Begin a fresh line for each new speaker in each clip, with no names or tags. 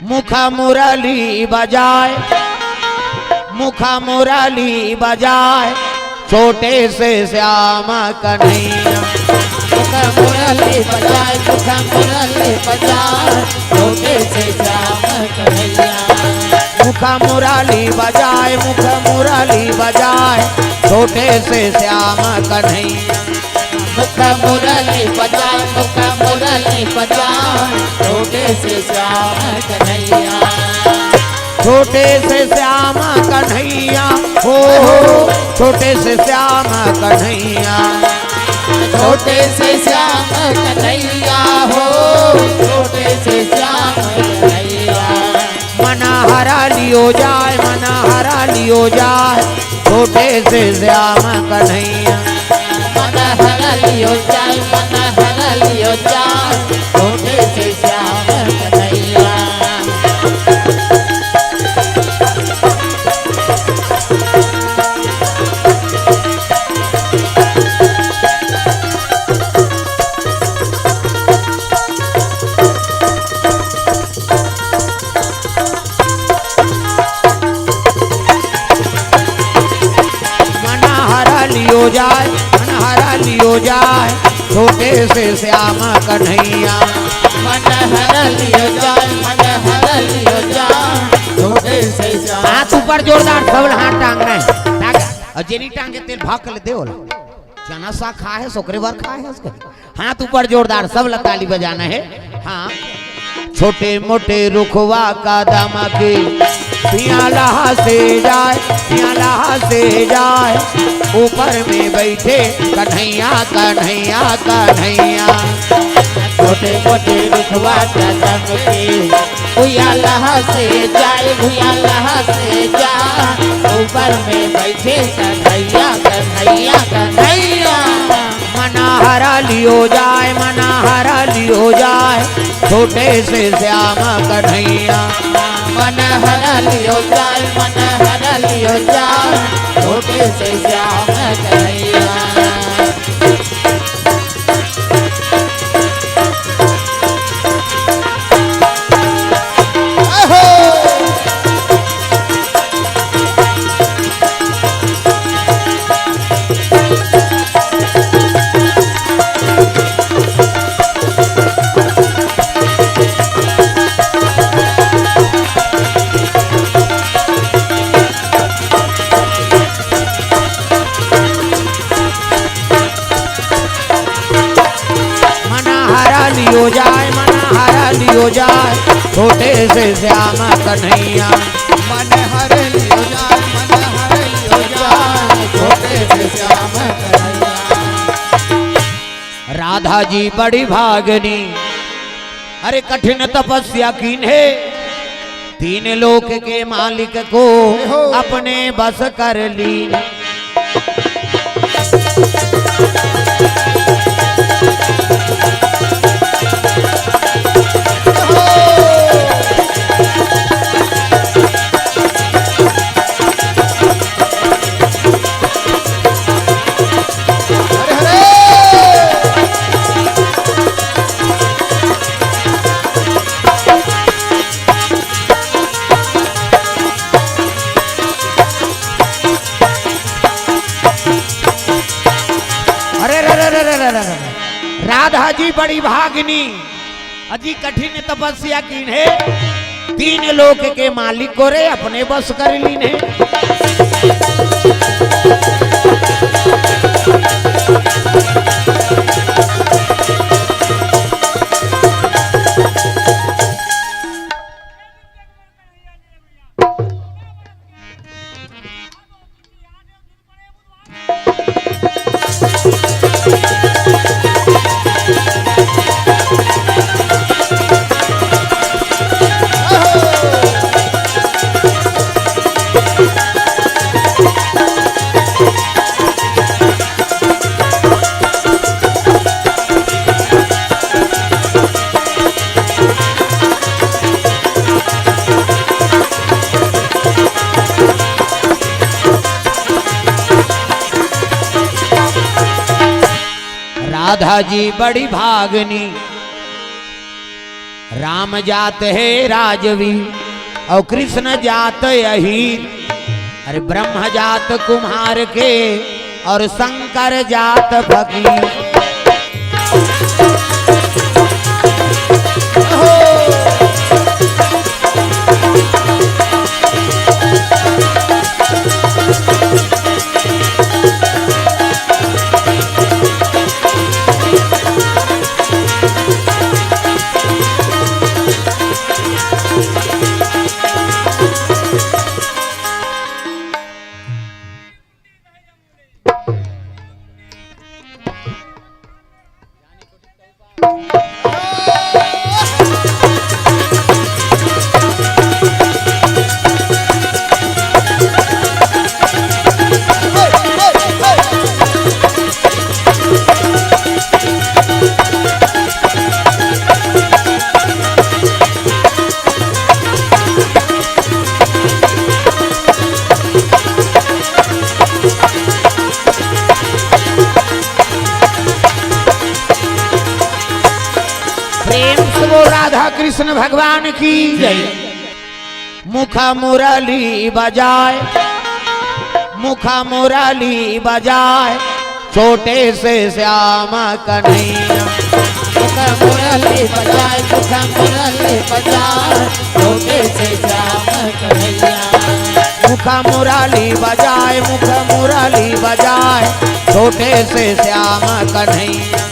मुखा मुरली बजाए, मुखा मुरली बजाए, छोटे से श्याम कन्हैया।
मुखा मुरली बजाए, मुखा मुरली बजाए, छोटे से श्याम कन्हैया।
मुखा मुरली बजाए, मुखा मुरली बजाए, छोटे से श्याम कन्हैया।
मुखा मुरली बजाए, मुखा मुरली बजाए, छोटे से श्याम कन्हैया।
छोटे से श्याम कन्हैया हो, छोटे से श्याम कन्हैया।
छोटे से श्याम कन्हैया हो, छोटे से श्याम कन्हैया।
मना हरा लियो जाए, मना हरा लियो जाए, छोटे से श्याम कन्हैया।
मन हरा लियो जाए, मन हरा लियो जाए, छोटे से श्याम कन्हैया।
लियो जाए, मन हरा लियो जाए, छोटे से श्याम कन्हैया।
मन हरा लियो जाए, मन हरा लियो जाए, छोटे से श्याम।
हाथ ऊपर जोरदार सब हाथ टांग रहे और जेनी टांग के तेल भाग कर दे बोला चना सा खा है सोकरे बार खा है उसके हाथ ऊपर जोरदार सब लताली बजाना है। हाँ छोटे मोटे रुखवा का दामा के पियाला से जाए, पियाला से जाए, ऊपर में बैठे कन्हैया कन्हैया कन्हैया।
छोटे मोटे रुखवा का दामा के भुयाला से जाए, भुयाला से जाए, ऊपर में बैठे कन्हैया कन्हैया कन्हैया।
मना हरा लियो जाए, मना हरा लियो जाए, छोटे से श्याम कन्हैया।
मन हरा लियो जाए, मन हरा लियो जाए, छोटे से श्याम कन्हैया।
लियो जाए, मना हरा लियो जाए, छोटे से श्याम कन्हैया।
मन हरे लियो जाए, मन हरे लियो जाए, छोटे से श्याम कन्हैया।
राधा जी बड़ी भागनी, अरे कठिन तपस्या कीन्हे, तीन लोक के मालिक को अपने बस कर ली। राधा जी बड़ी भागनी, अजी कठिन तपस्या कीन्हे, तीन लोक के मालिक को रे अपने बस कर लीने। राधा जी बड़ी भागनी, राम जात है राजवीर और कृष्ण जात अहीर। अरे ब्रह्म जात कुम्हार के और शंकर जात फकीर। राधा कृष्ण भगवान की जय। मुख मुरली बजाए, मुख मुरली बजाए, छोटे से श्याम कन्हैया।
मुख मुरली बजाए, मुख मुरली बजाए, छोटे से श्याम कन्हैया।
मुख मुरली बजाए, मुख मुरली बजाए, छोटे से श्याम कन्हैया।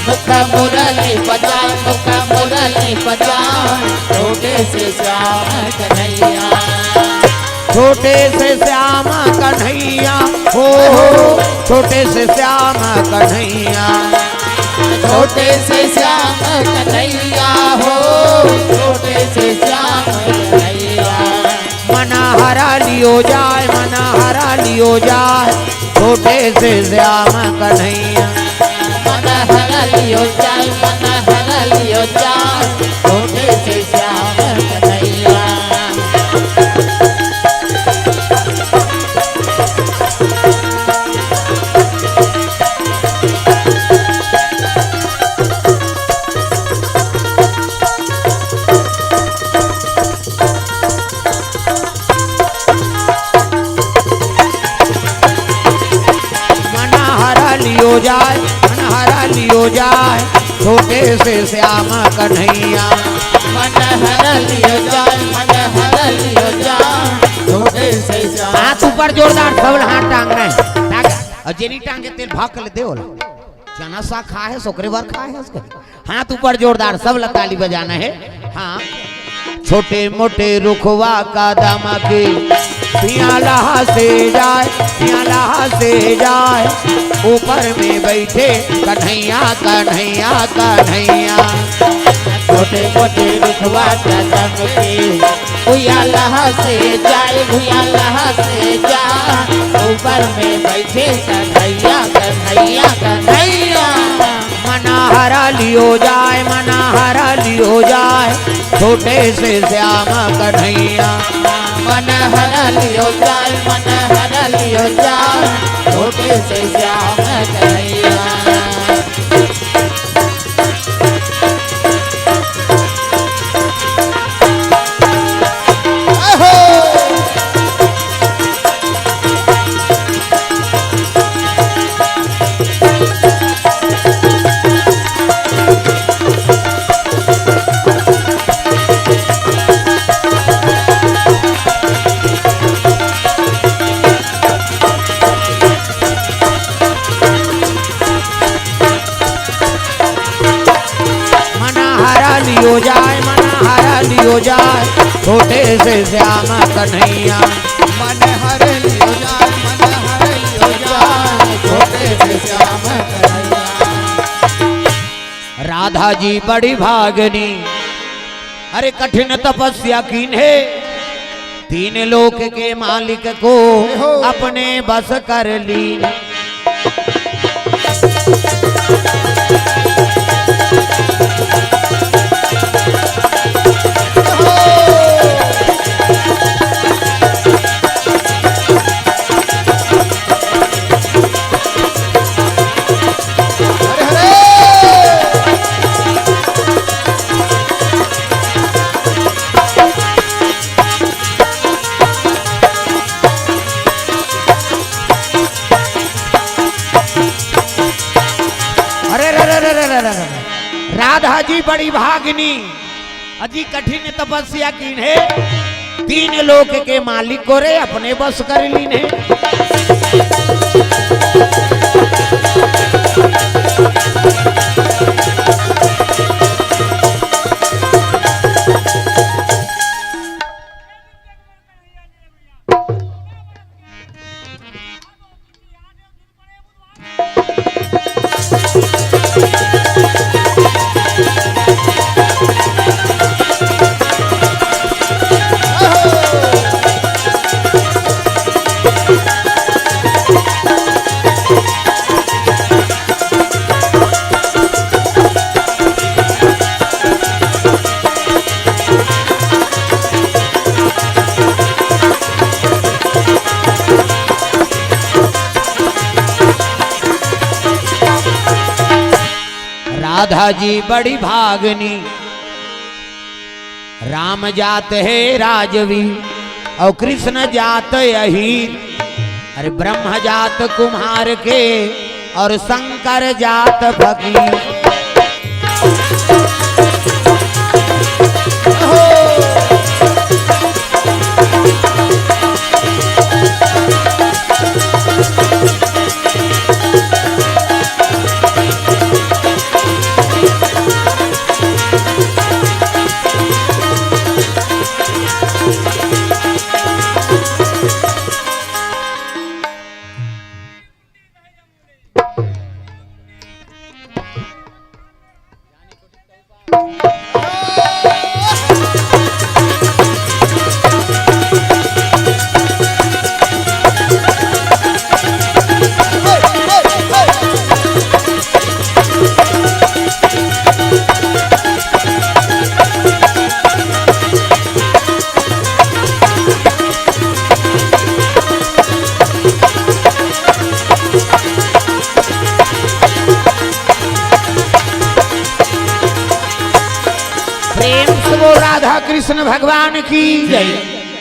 मुख मुरली बजाए, मुख मुरली बजाए, छोटे से श्याम कन्हैया।
छोटे से श्याम कन्हैया हो, छोटे से श्याम कन्हैया।
छोटे से श्याम कन्हैया हो, छोटे से श्याम कन्हैया।
मना हरा लियो जाए, मना हरा लियो जाए, छोटे से श्याम कन्हैया।
मन हरा लियो जाए, मन हरा लियो जाए, छोटे से श्याम कन्हैया।
लियो जाए, मन हरा लियो जाए, छोटे से श्याम कन्हैया।
मन हरा लियो जाए, मन हरा लियो जाए, छोटे से श्याम।
हाथ ऊपर जोरदार सबल हाथ टांग रहे हैं। और जेनी टांग के तेल भाग कर दे बोला चना सा खा है सोकरे बार खा है उसके। हाथ ऊपर जोरदार सब ताली बजाना है। हाँ छोटे मोटे रुखवा का दाम के पियाला से जाए, पियाला से जाए, ऊपर में बैठे कन्हैया कन्हैया कन्हैया।
छोटे मोटे रुखवा का दाम के भुयाला से जाए, भुयाला से जाए, ऊपर में बैठे कन्हैया कन्हैया कन्हैया।
मना हरा लियो जाए, मना हरा लियो जाए, छोटे से श्याम कन्हैया।
मन हरा लियो जाए, मन हरा लियो जाए, छोटे से श्याम कन्हैया।
लियो जाए, मना हरा लियो जाए, छोटे से श्याम कन्हैया।
मन हर लियो जाए, मन हर लियो जाए, छोटे से श्याम कन्हैया।
राधा जी बड़ी भागनी, अरे कठिन तपस्या कीन्हे, तीन लोक के मालिक को अपने बस कर ली। बड़ी भागिनी अजी कठिन तपस्या कीन है, 3 लोक के मालिक को रे अपने बस कर लीन है। राधा जी बड़ी भागनी, राम जात है राजवी और कृष्ण जात अहीर, अरे ब्रह्म जात कुम्हार के और शंकर जात फकीर। प्रेम से वो राधा कृष्ण भगवान की जय।